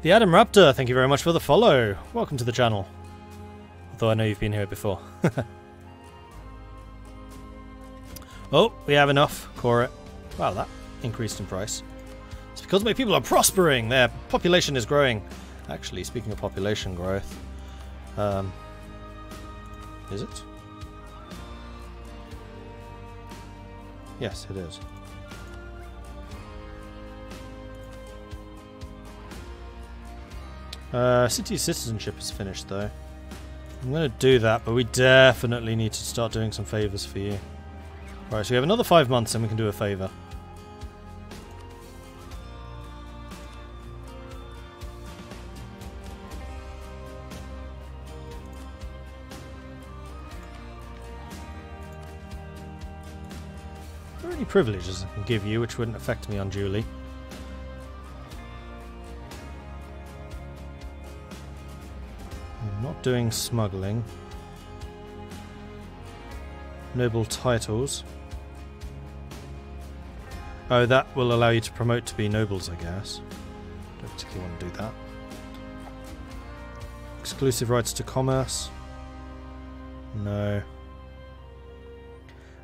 The Adam Raptor, thank you very much for the follow. Welcome to the channel. Although I know you've been here before. Oh, we have enough for it. Wow, that increased in price. It's because my people are prospering. Their population is growing. Actually, speaking of population growth, is it? Yes, it is. City citizenship is finished though. I'm going to do that, but we definitely need to start doing some favours for you. Right, so we have another 5 months and we can do a favour. Are there any privileges I can give you which wouldn't affect me unduly? Not doing smuggling. Noble titles. Oh, that will allow you to promote to be nobles, I guess. Don't particularly want to do that. Exclusive rights to commerce. No.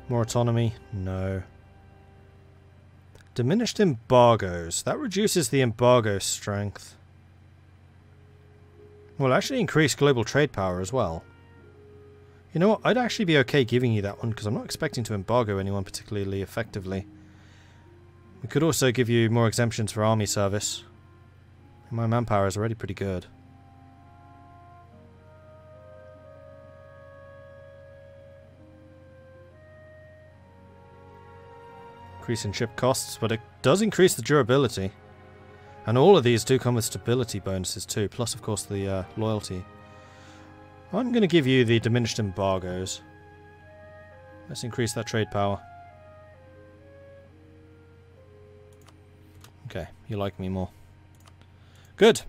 More autonomy. No. Diminished embargoes. That reduces the embargo strength. Will actually increase global trade power as well. You know what? I'd actually be okay giving you that one because I'm not expecting to embargo anyone particularly effectively. We could also give you more exemptions for army service. My manpower is already pretty good. Increase in ship costs, but it does increase the durability. And all of these do come with stability bonuses too, plus of course the loyalty. I'm going to give you the diminished embargoes. Let's increase that trade power. Okay, you like me more. Good.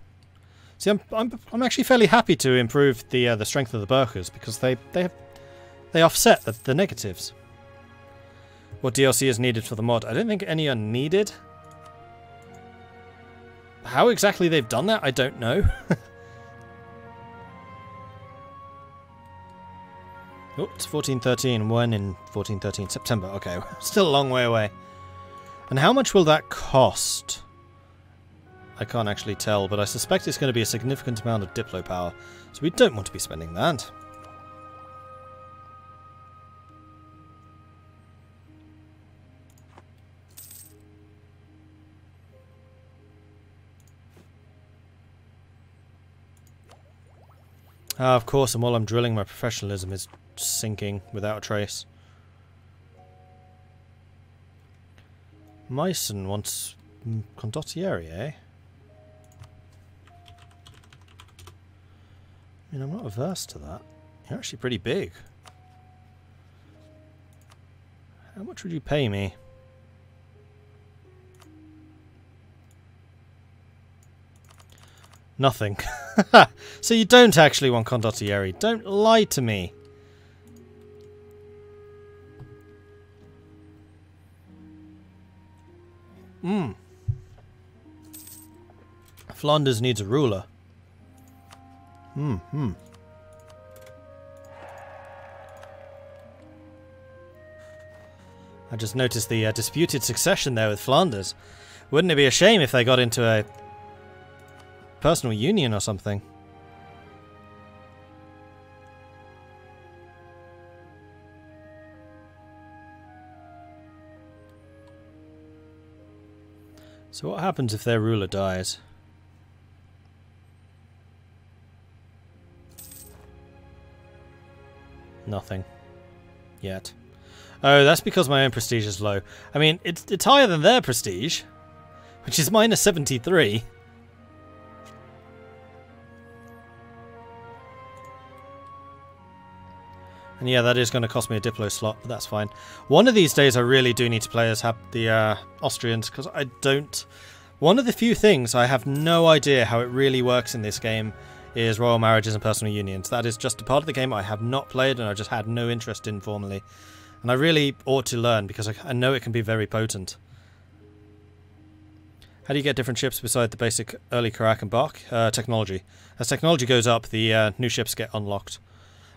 See, I'm actually fairly happy to improve the strength of the Burkers because they offset the negatives. What DLC is needed for the mod? I don't think any are needed. How exactly they've done that, I don't know. Oh, it's 1413. When in 1413? September. Okay, still a long way away. And how much will that cost? I can't actually tell, but I suspect it's going to be a significant amount of Diplo power. So we don't want to be spending that. Ah, of course, and while I'm drilling, my professionalism is sinking without a trace. Meissen wants condottieri, eh? I mean, I'm not averse to that. You're actually pretty big. How much would you pay me? Nothing. So you don't actually want condottieri. Don't lie to me. Flanders needs a ruler. I just noticed the disputed succession there with Flanders. Wouldn't it be a shame if they got into a personal union or something? So what happens if their ruler dies? Nothing. Yet. Oh, that's because my own prestige is low. I mean, it's higher than their prestige, which is minus 73. And yeah, that is going to cost me a Diplo slot, but that's fine. One of these days I really do need to play as the Austrians, because I don't... One of the few things I have no idea how it really works in this game is royal marriages and personal unions. That is just a part of the game I have not played and I just had no interest in formally. And I really ought to learn, because I know it can be very potent. How do you get different ships beside the basic early Karak and Bark? Technology. As technology goes up, the new ships get unlocked.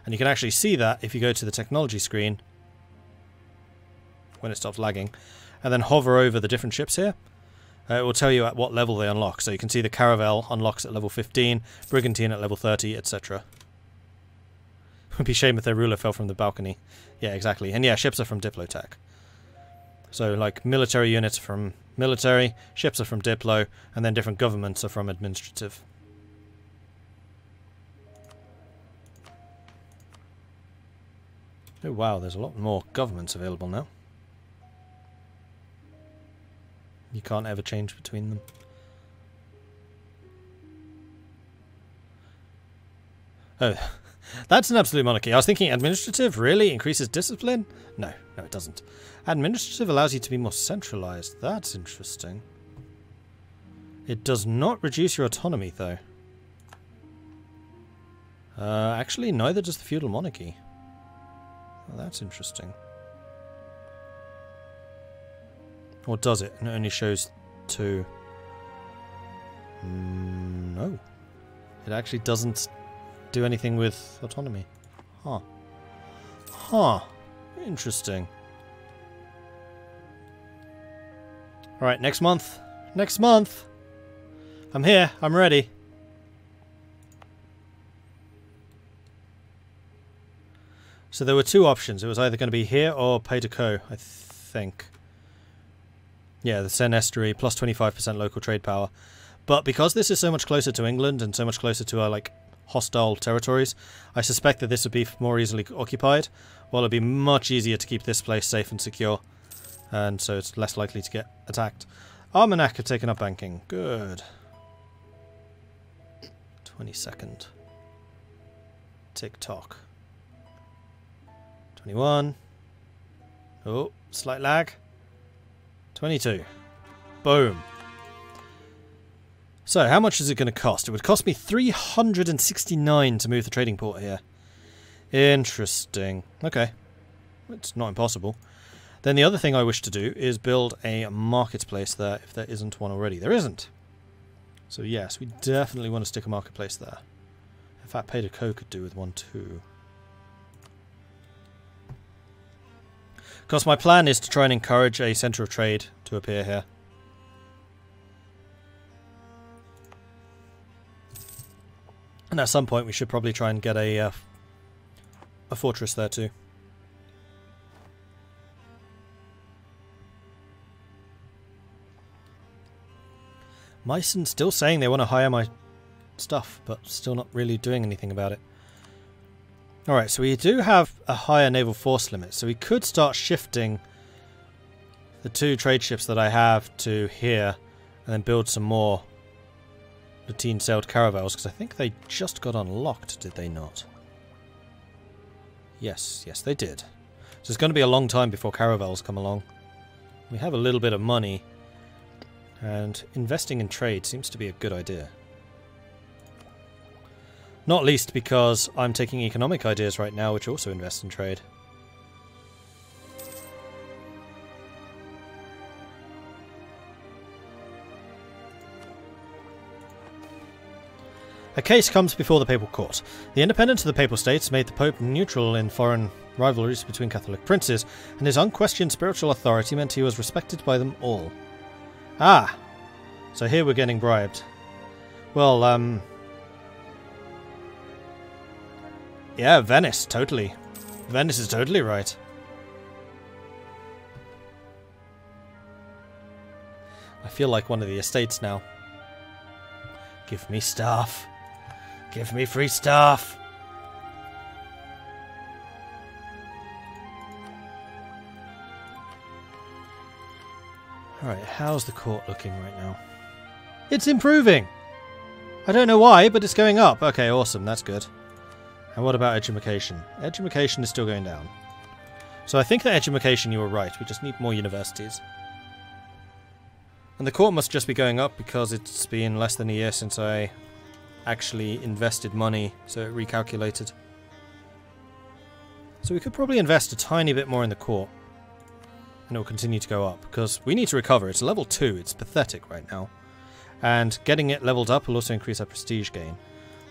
And you can actually see that if you go to the technology screen when it stops lagging, and then hover over the different ships here. It will tell you at what level they unlock. So you can see the Caravel unlocks at level 15, Brigantine at level 30, etc. It would be a shame if their ruler fell from the balcony. Yeah, exactly. And yeah, ships are from Diplotech. So like military units are from military, ships are from Diplo, and then different governments are from administrative. Oh wow, there's a lot more governments available now. You can't ever change between them. Oh, that's an absolute monarchy. I was thinking administrative really increases discipline? No, no it doesn't. Administrative allows you to be more centralized. That's interesting. It does not reduce your autonomy though. Actually, neither does the feudal monarchy. Well, that's interesting. Or does it? And it only shows 2. No. It actually doesn't do anything with autonomy. Huh. Huh. Interesting. Alright, next month. Next month! I'm here. I'm ready. So there were 2 options. It was either going to be here or Pays de Caux, I think. Yeah, the Seine Estuary, plus 25% local trade power. But because this is so much closer to England and so much closer to our, like, hostile territories, I suspect that this would be more easily occupied, while it'd be much easier to keep this place safe and secure. And so it's less likely to get attacked. Armagnac have taken up banking. Good. 22nd. Tick-tock. 21. Oh, slight lag. 22. Boom. So, how much is it going to cost? It would cost me 369 to move the trading port here. Interesting. Okay. It's not impossible. Then the other thing I wish to do is build a marketplace there, if there isn't one already. There isn't. So yes, we definitely want to stick a marketplace there. In fact, Pays de Caux could do with one too. Because my plan is to try and encourage a centre of trade to appear here. And at some point we should probably try and get a fortress there too. Meissen still saying they want to hire my stuff, but still not really doing anything about it. Alright, so we do have a higher naval force limit, so we could start shifting the 2 trade ships that I have to here, and then build some more lateen-sailed caravels, because I think they just got unlocked, did they not? Yes, yes they did. So it's going to be a long time before caravels come along. We have a little bit of money, and investing in trade seems to be a good idea. Not least because I'm taking economic ideas right now which also invest in trade. A case comes before the Papal Court. The independence of the Papal States made the Pope neutral in foreign rivalries between Catholic princes, and his unquestioned spiritual authority meant he was respected by them all. Ah! So here we're getting bribed. Well, yeah, Venice, totally. Venice is totally right. I feel like one of the estates now. Give me stuff. Give me free stuff. Alright, how's the court looking right now? It's improving! I don't know why, but it's going up. Okay, awesome, that's good. And what about education? Education is still going down. So I think that education, you were right. We just need more universities. And the court must just be going up because it's been less than a year since I actually invested money, so it recalculated. So we could probably invest a tiny bit more in the court. And it will continue to go up, because we need to recover. It's level 2. It's pathetic right now. And getting it leveled up will also increase our prestige gain.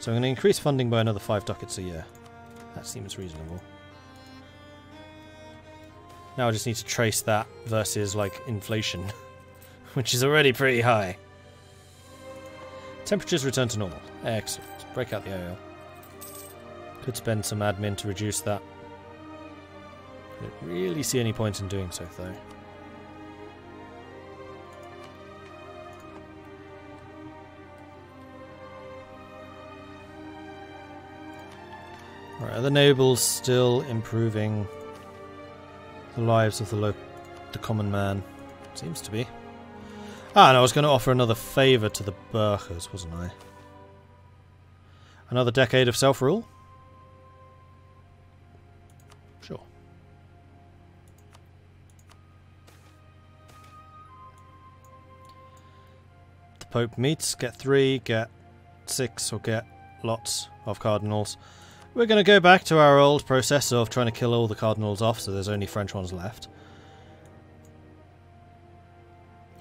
So I'm going to increase funding by another 5 ducats a year. That seems reasonable. Now I just need to trace that versus, like, inflation, which is already pretty high. Temperatures return to normal. Excellent. Break out the oil. Could spend some admin to reduce that. Don't really see any point in doing so, though. Right, are the nobles still improving the lives of the common man? Seems to be. Ah, and I was going to offer another favour to the Burghers, wasn't I? Another decade of self-rule? Sure. The Pope meets, get 3, get 6, or get lots of cardinals. We're going to go back to our old process of trying to kill all the cardinals off, so there's only French ones left.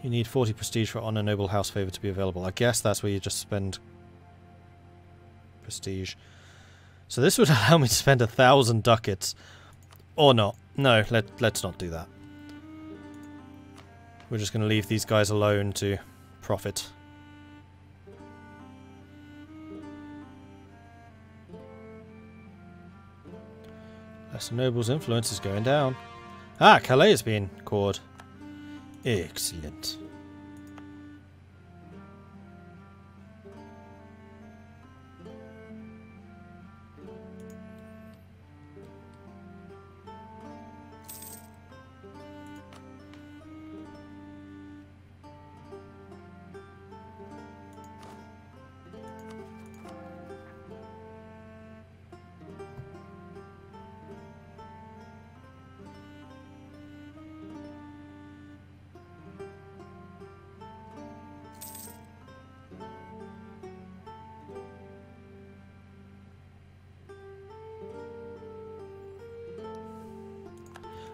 You need 40 prestige for honor noble house favour to be available. I guess that's where you just spend prestige. So this would allow me to spend 1,000 ducats. Or not. No, let's not do that. We're just going to leave these guys alone to profit. Lesser noble's influence is going down. Ah, Calais is being cored. Excellent.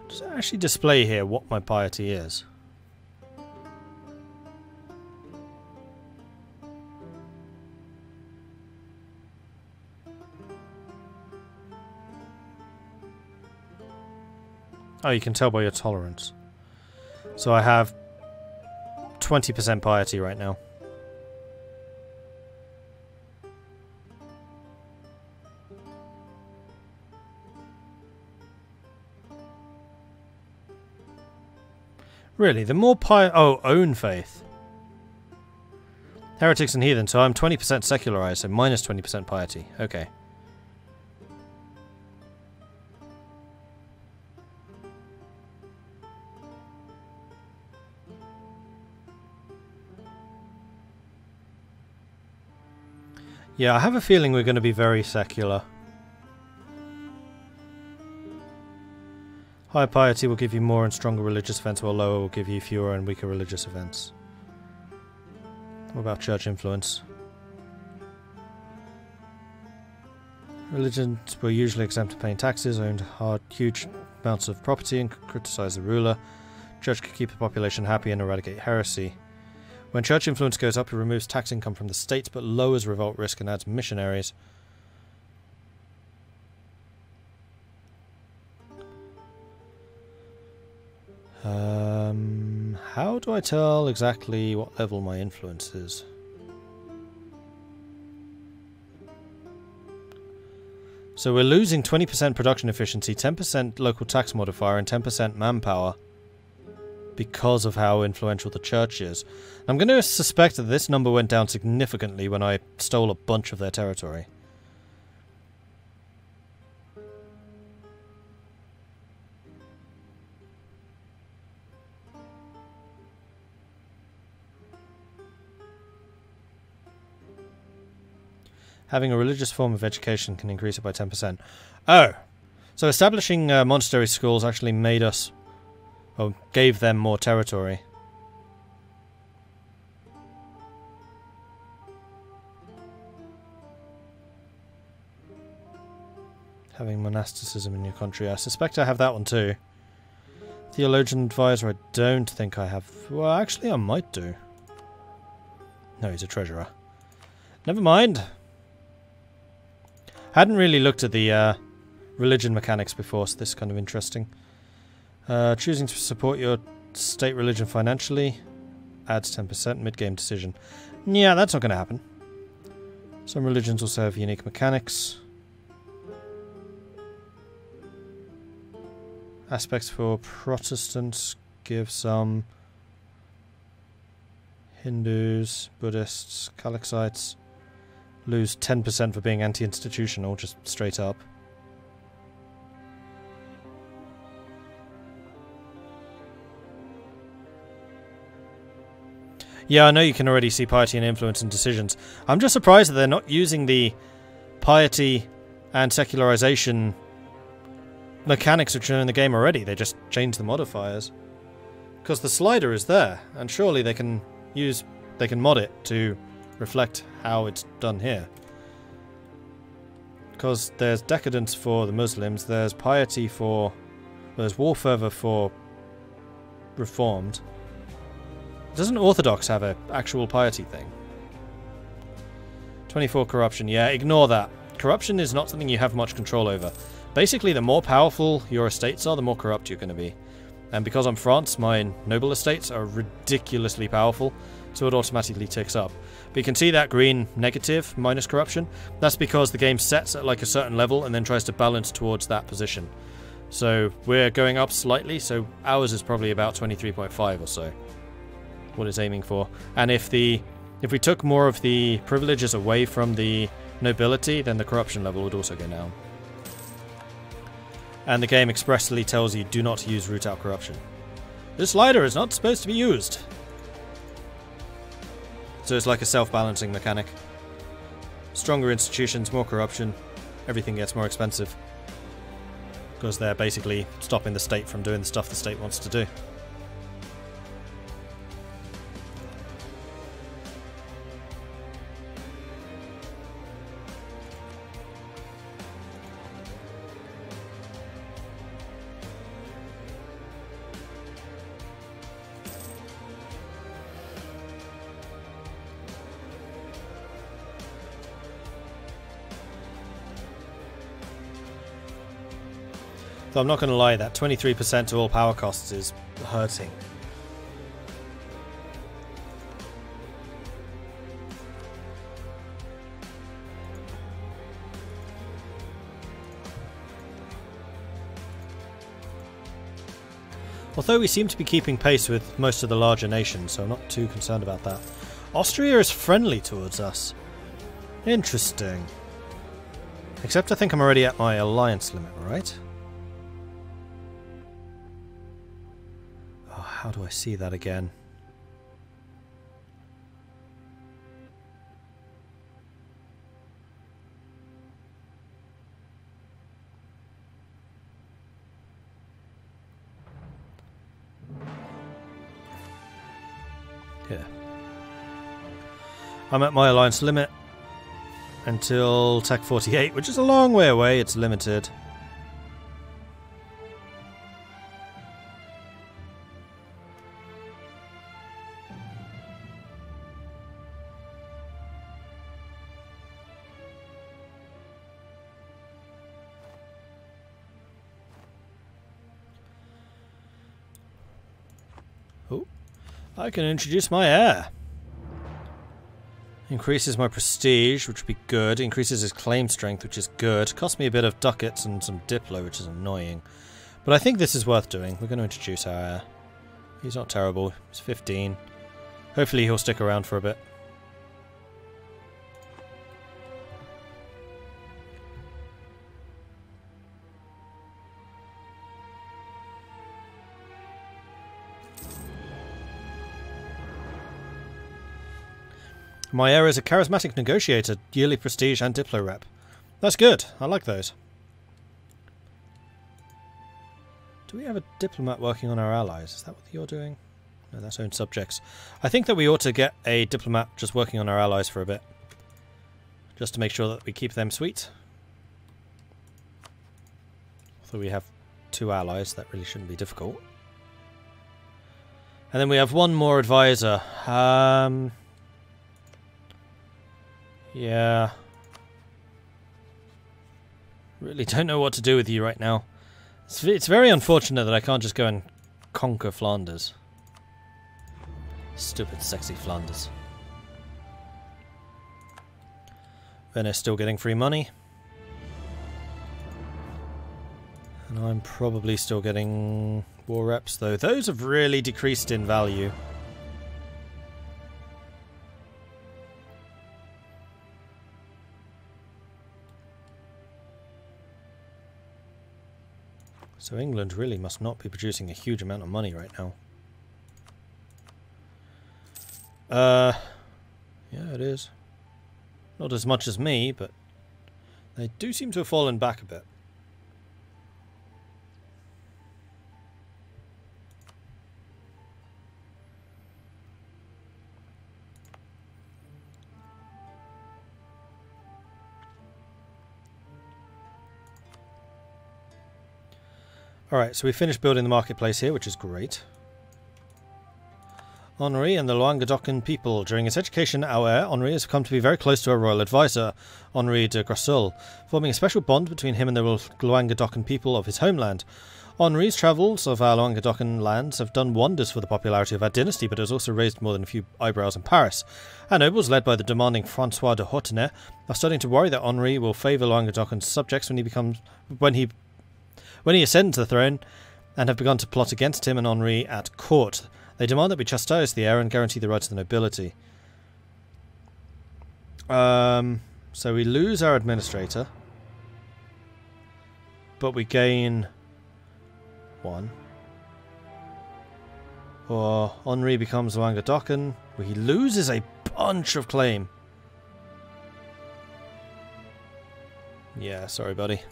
Does it actually display here what my piety is? Oh, you can tell by your tolerance. So I have 20% piety right now. Really, the more oh, own faith. Heretics and heathen, so I'm 20% secularized, so minus 20% piety. Okay. Yeah, I have a feeling we're going to be very secular. Higher piety will give you more and stronger religious events, while lower will give you fewer and weaker religious events. What about church influence? Religions were usually exempt of paying taxes, owned huge amounts of property, and could criticize the ruler. Church could keep the population happy and eradicate heresy. When church influence goes up, it removes tax income from the state, but lowers revolt risk and adds missionaries. How do I tell exactly what level my influence is? So we're losing 20% production efficiency, 10% local tax modifier, and 10% manpower because of how influential the church is. I'm going to suspect that this number went down significantly when I stole a bunch of their territory. Having a religious form of education can increase it by 10%. Oh! So establishing monastery schools actually made us... well, gave them more territory. Having monasticism in your country. I suspect I have that one too. Theologian advisor, I don't think I have... well, actually I might do. No, he's a treasurer. Never mind. Hadn't really looked at the religion mechanics before, so this is kind of interesting. Choosing to support your state religion financially adds 10% mid-game decision. Yeah, that's not going to happen. Some religions also have unique mechanics. Aspects for Protestants give some. Hindus, Buddhists, Calixites lose 10% for being anti-institutional, just straight up. Yeah, I know you can already see piety and influence in decisions. I'm just surprised that they're not using the piety and secularization mechanics which are in the game already. They just changed the modifiers. Because the slider is there, and surely they can mod it to reflect how it's done here. Because there's decadence for the Muslims, there's piety for... there's war fervor for Reformed. Doesn't Orthodox have an actual piety thing? 24 corruption, yeah, ignore that. Corruption is not something you have much control over. Basically, the more powerful your estates are, the more corrupt you're going to be. And because I'm France, my noble estates are ridiculously powerful, so it automatically ticks up. But you can see that green negative, minus corruption. That's because the game sets at like a certain level and then tries to balance towards that position. So we're going up slightly, so ours is probably about 23.5 or so. What it's aiming for. And if we took more of the privileges away from the nobility, then the corruption level would also go down. And the game expressly tells you do not use root out corruption. This slider is not supposed to be used. So it's like a self-balancing mechanic. Stronger institutions, more corruption, everything gets more expensive. Because they're basically stopping the state from doing the stuff the state wants to do. So I'm not going to lie, that 23% to all power costs is hurting. Although we seem to be keeping pace with most of the larger nations, so I'm not too concerned about that. Austria is friendly towards us. Interesting. Except I think I'm already at my alliance limit, right? How do I see that again? Here. I'm at my alliance limit until Tech 48, which is a long way away. It's limited. I can introduce my heir. Increases my prestige, which would be good. Increases his claim strength, which is good. Cost me a bit of ducats and some diplo, which is annoying. But I think this is worth doing. We're going to introduce our heir. He's not terrible. He's 15. Hopefully he'll stick around for a bit. My heir is a charismatic negotiator, yearly prestige and diplo rep. That's good. I like those. Do we have a diplomat working on our allies? Is that what you're doing? No, that's own subjects. I think that we ought to get a diplomat just working on our allies for a bit. Just to make sure that we keep them sweet. Although we have 2 allies, that really shouldn't be difficult. And then we have one more advisor. Yeah. Really don't know what to do with you right now. It's very unfortunate that I can't just go and conquer Flanders. Stupid, sexy Flanders. Venice still getting free money. And I'm probably still getting war reps, though. Those have really decreased in value. So England really must not be producing a huge amount of money right now. Yeah, it is. Not as much as me, but they do seem to have fallen back a bit. Alright, so we finished building the marketplace here, which is great. Henri and the Languedocian people. During his education at Auer, Henri has come to be very close to a royal advisor, Henri de Grassul, forming a special bond between him and the Languedocian people of his homeland. Henri's travels of our Languedocian lands have done wonders for the popularity of our dynasty, but has also raised more than a few eyebrows in Paris. Our nobles, led by the demanding Francois de Hortenay, are starting to worry that Henri will favour Languedocian subjects when he ascends the throne, and have begun to plot against him and Henri at court. They demand that we chastise the heir and guarantee the rights of the nobility. So we lose our administrator, but we gain one. Or Henri becomes Languedocian. He loses a bunch of claim. Yeah, sorry, buddy.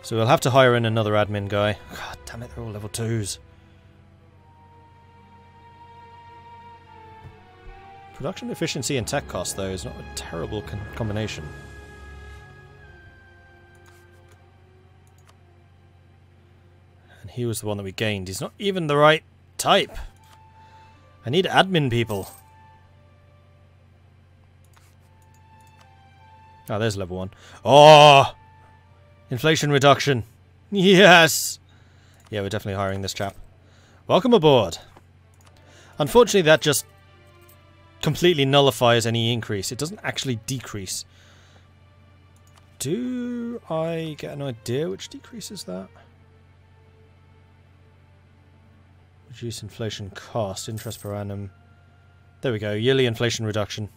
So we'll have to hire in another admin guy. God damn it, they're all level 2s. Production efficiency and tech cost, though, is not a terrible combination. And he was the one that we gained. He's not even the right type. I need admin people. Oh, there's level 1. Oh! Inflation reduction. Yes! Yeah, we're definitely hiring this chap. Welcome aboard. Unfortunately, that just completely nullifies any increase. It doesn't actually decrease. Do I get an idea which decreases that? Reduce inflation cost, interest per annum. There we go, yearly inflation reduction.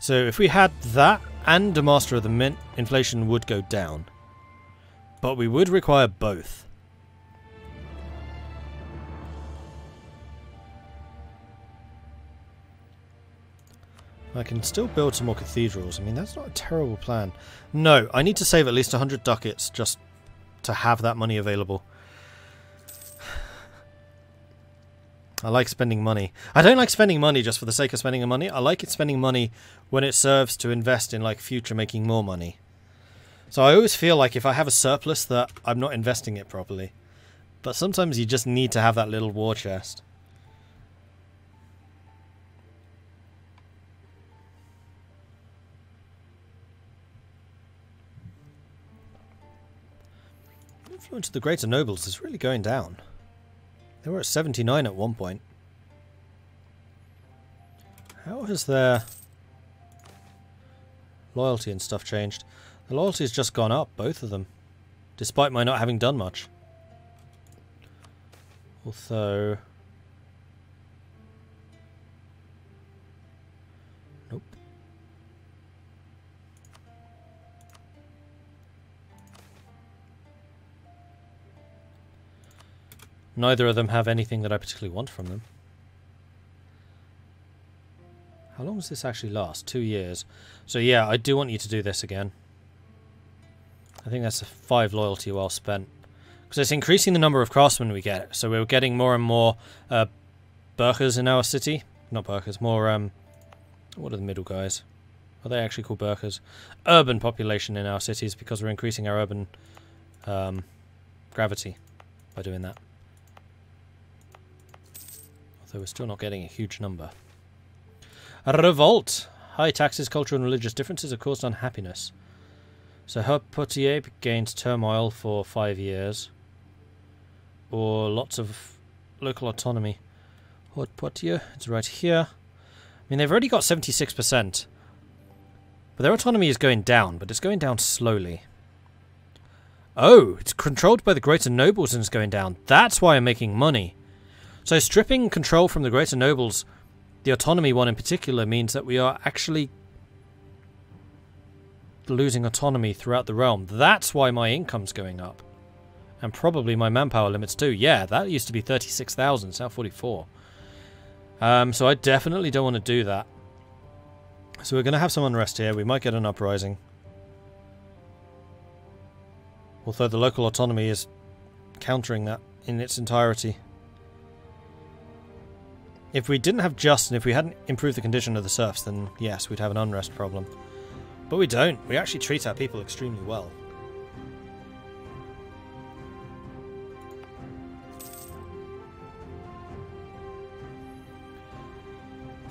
So if we had that and a Master of the Mint, inflation would go down. But we would require both. I can still build some more cathedrals. I mean, that's not a terrible plan. No, I need to save at least 100 ducats just to have that money available. I like spending money. I don't like spending money just for the sake of spending money. I like spending money when it serves to invest in, like, future making more money. So I always feel like if I have a surplus that I'm not investing it properly. But sometimes you just need to have that little war chest. Influence of the greater nobles is really going down. They were at 79 at one point. How has their loyalty and stuff changed? The loyalty's just gone up, both of them, despite my not having done much. Although... Nope. Neither of them have anything that I particularly want from them. How long does this actually last? 2 years. So yeah, I do want you to do this again. I think that's a 5 loyalty well spent. Because it's increasing the number of craftsmen we get. So we're getting more and more burghers in our city. Not burghers, more... what are the middle guys? Are they actually called burghers? Urban population in our cities because we're increasing our urban gravity by doing that. Although we're still not getting a huge number. A revolt! High taxes, cultural and religious differences have caused unhappiness. So Haute-Poitiers gains turmoil for 5 years. Or lots of local autonomy. Haute-Poitiers, it's right here. I mean, they've already got 76%. But their autonomy is going down, but it's going down slowly. Oh, it's controlled by the greater nobles and it's going down. That's why I'm making money. So stripping control from the greater nobles, the autonomy one in particular, means that we are actually losing autonomy throughout the realm. That's why my income's going up. And probably my manpower limits too. Yeah, that used to be 36,000, it's now 44. So I definitely don't want to do that. So we're going to have some unrest here. We might get an uprising. Although the local autonomy is countering that in its entirety. If we didn't have just, and if we hadn't improved the condition of the serfs, then yes, we'd have an unrest problem. But we don't. We actually treat our people extremely well.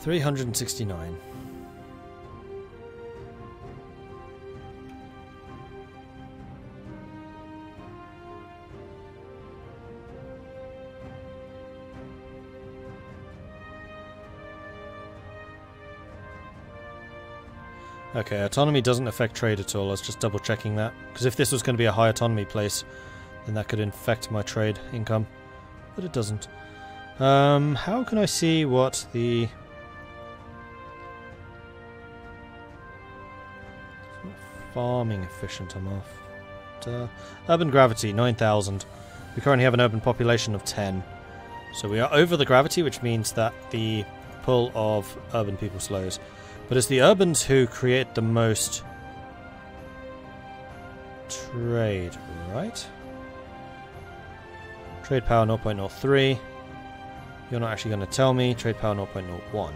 $369. Okay, autonomy doesn't affect trade at all. I was just double checking that. Because if this was going to be a high autonomy place, then that could affect my trade income. But it doesn't. How can I see what the... It's not farming efficient, I'm off. Urban gravity, 9,000. We currently have an urban population of 10. So we are over the gravity, which means that the pull of urban people slows. But it's the urbans who create the most trade, right? Trade power 0.03. You're not actually going to tell me. Trade power 0.01.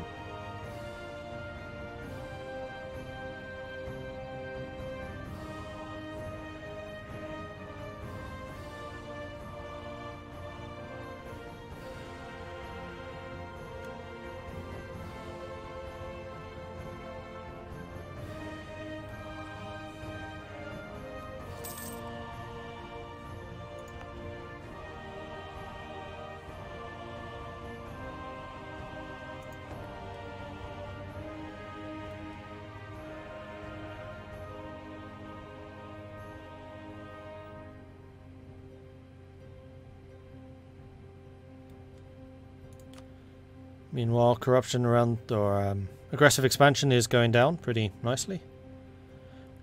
Meanwhile, corruption around, or aggressive expansion is going down pretty nicely.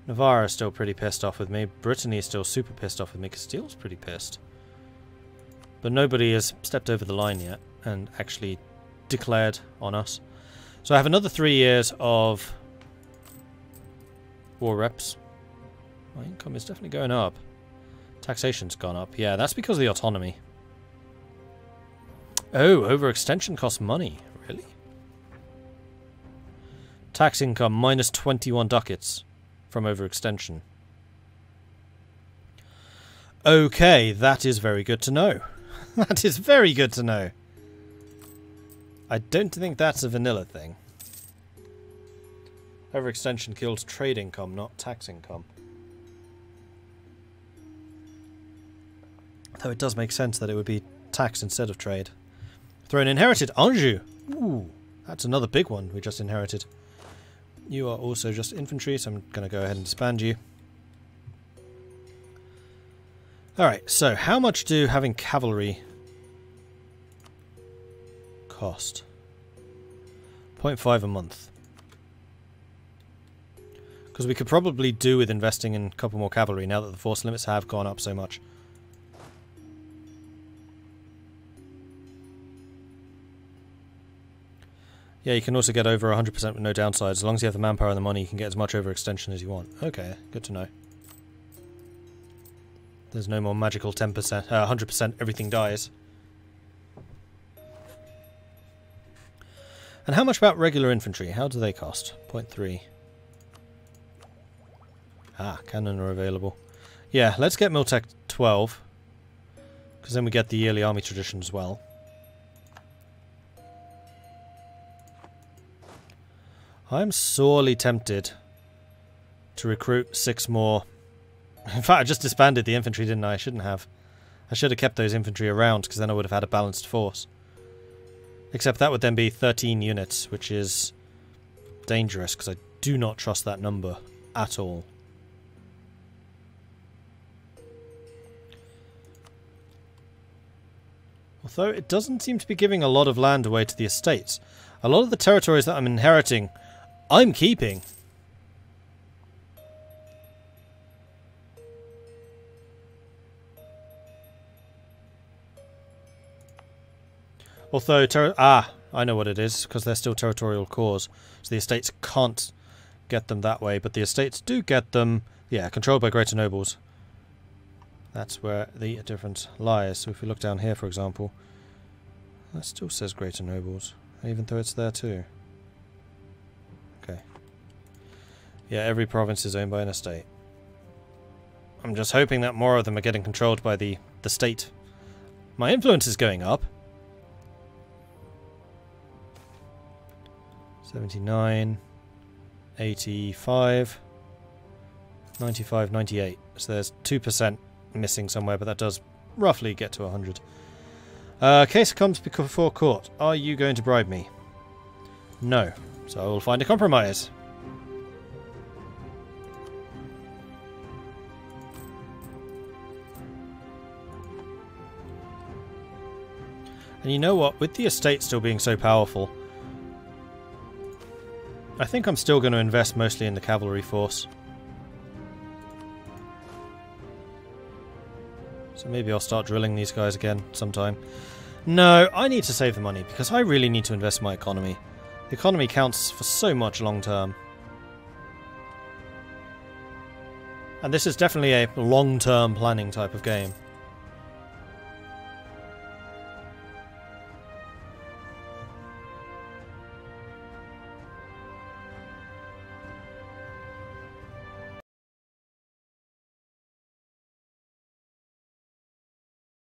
Navarre is still pretty pissed off with me. Brittany is still super pissed off with me. Castile's pretty pissed. But nobody has stepped over the line yet and actually declared on us. So I have another 3 years of war reps. My income is definitely going up. Taxation's gone up. Yeah, that's because of the autonomy. Oh, overextension costs money. Really? Tax income minus 21 ducats from overextension. Okay, that is very good to know. That is very good to know. I don't think that's a vanilla thing. Overextension kills trade income, not tax income. Though it does make sense that it would be tax instead of trade. Throne inherited. Anjou. Ooh, that's another big one we just inherited. You are also just infantry, so I'm going to go ahead and disband you. Alright, so how much do having cavalry cost? 0.5 a month. Because we could probably do with investing in a couple more cavalry now that the force limits have gone up so much. Yeah, you can also get over 100% with no downsides. As long as you have the manpower and the money, you can get as much overextension as you want. Okay, good to know. There's no more magical 10%, 100% everything dies. And how much about regular infantry? How do they cost? 0.3. Ah, cannon are available. Yeah, let's get Miltech 12. Because then we get the yearly army tradition as well. I'm sorely tempted to recruit 6 more. In fact, I just disbanded the infantry, didn't I? I shouldn't have. I should have kept those infantry around, because then I would have had a balanced force. Except that would then be 13 units, which is dangerous, because I do not trust that number at all. Although it doesn't seem to be giving a lot of land away to the estates. A lot of the territories that I'm inheriting, I'm keeping. Although, I know what it is, because they're still territorial cores. So the estates can't get them that way, but the estates do get them, yeah, controlled by greater nobles. That's where the difference lies. So if we look down here, for example, that still says greater nobles, even though it's there too. Okay. Yeah, every province is owned by an estate. I'm just hoping that more of them are getting controlled by the state. My influence is going up. 79, 85, 95, 98. So there's 2% missing somewhere, but that does roughly get to 100. Case comes before court. Are you going to bribe me? No. So I will find a compromise. And you know what? With the estate still being so powerful, I think I'm still going to invest mostly in the cavalry force. So maybe I'll start drilling these guys again sometime. No, I need to save the money because I really need to invest in my economy. The economy counts for so much long term. And this is definitely a long-term planning type of game.